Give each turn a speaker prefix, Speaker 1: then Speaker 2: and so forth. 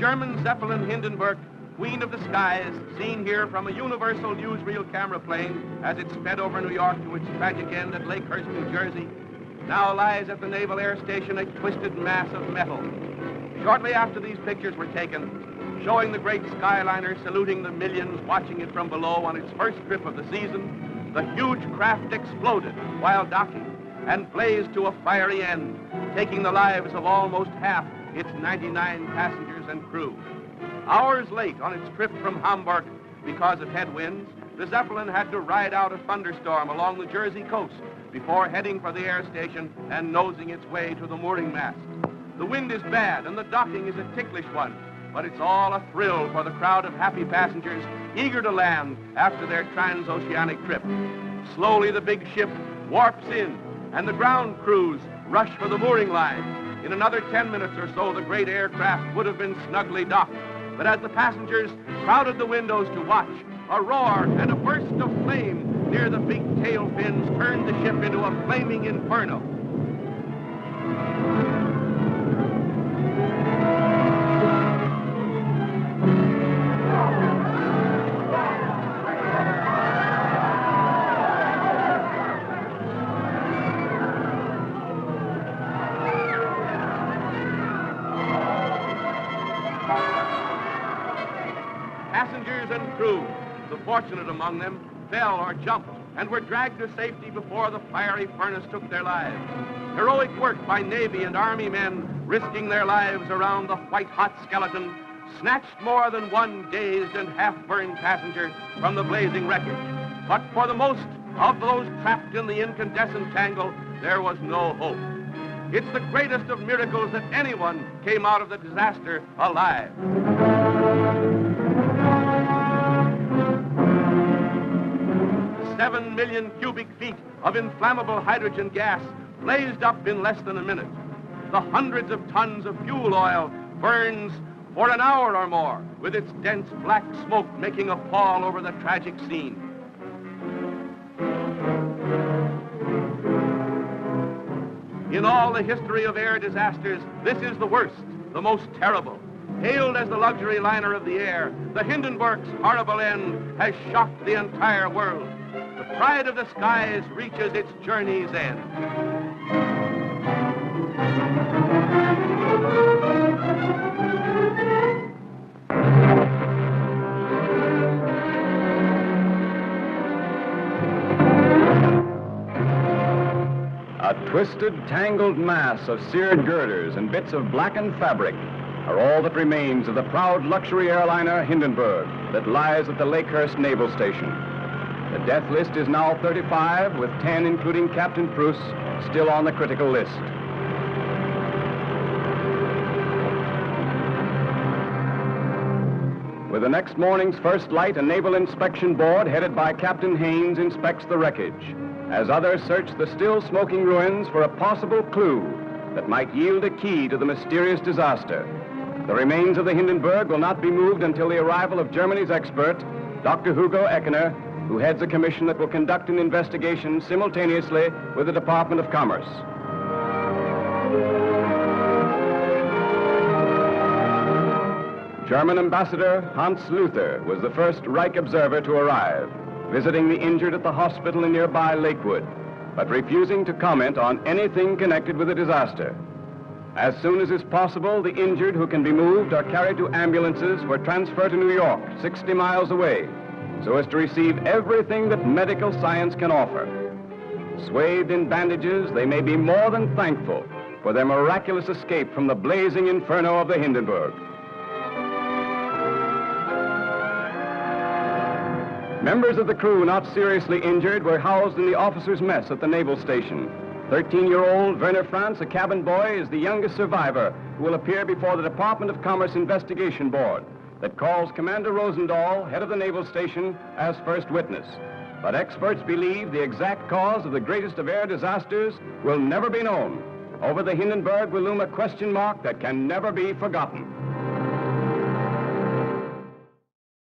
Speaker 1: German Zeppelin Hindenburg, Queen of the Skies, seen here from a universal newsreel camera plane as it sped over New York to its tragic end at Lakehurst, New Jersey, now lies at the Naval Air Station a twisted mass of metal. Shortly after these pictures were taken, showing the great Skyliner saluting the millions watching it from below on its first trip of the season, the huge craft exploded while docking and blazed to a fiery end, taking the lives of almost half its 99 passengers and crew. Hours late on its trip from Hamburg because of headwinds, the Zeppelin had to ride out a thunderstorm along the Jersey coast before heading for the air station and nosing its way to the mooring mast. The wind is bad and the docking is a ticklish one, but it's all a thrill for the crowd of happy passengers eager to land after their transoceanic trip. Slowly the big ship warps in and the ground crews rush for the mooring line. In another 10 minutes or so, the great aircraft would have been snugly docked. But as the passengers crowded the windows to watch, a roar and a burst of flame near the big tail fins turned the ship into a flaming inferno. Passengers and crew, the fortunate among them, fell or jumped and were dragged to safety before the fiery furnace took their lives. Heroic work by Navy and Army men risking their lives around the white-hot skeleton snatched more than one dazed and half-burned passenger from the blazing wreckage. But for the most of those trapped in the incandescent tangle, there was no hope. It's the greatest of miracles that anyone came out of the disaster alive. 7 million cubic feet of inflammable hydrogen gas blazed up in less than a minute. The hundreds of tons of fuel oil burns for an hour or more, with its dense black smoke making a pall over the tragic scene. In all the history of air disasters, this is the worst, the most terrible. Hailed as the luxury liner of the air, the Hindenburg's horrible end has shocked the entire world. The pride of the skies reaches its journey's end.
Speaker 2: A twisted, tangled mass of seared girders and bits of blackened fabric are all that remains of the proud luxury airliner Hindenburg that lies at the Lakehurst Naval Station. The death list is now 35, with 10, including Captain Pruss, still on the critical list. With the next morning's first light, a naval inspection board headed by Captain Haynes inspects the wreckage, as others search the still smoking ruins for a possible clue that might yield a key to the mysterious disaster. The remains of the Hindenburg will not be moved until the arrival of Germany's expert, Dr. Hugo Eckener, who heads a commission that will conduct an investigation simultaneously with the Department of Commerce. German Ambassador Hans Luther was the first Reich observer to arrive, visiting the injured at the hospital in nearby Lakewood, but refusing to comment on anything connected with the disaster. As soon as is possible, the injured who can be moved are carried to ambulances for transfer to New York, 60 miles away, so as to receive everything that medical science can offer. Swathed in bandages, they may be more than thankful for their miraculous escape from the blazing inferno of the Hindenburg. Members of the crew not seriously injured were housed in the officers' mess at the naval station. 13-year-old Werner Franz, a cabin boy, is the youngest survivor who will appear before the Department of Commerce Investigation Board that calls Commander Rosendahl, head of the naval station, as first witness. But experts believe the exact cause of the greatest of air disasters will never be known. Over the Hindenburg will loom a question mark that can never be forgotten.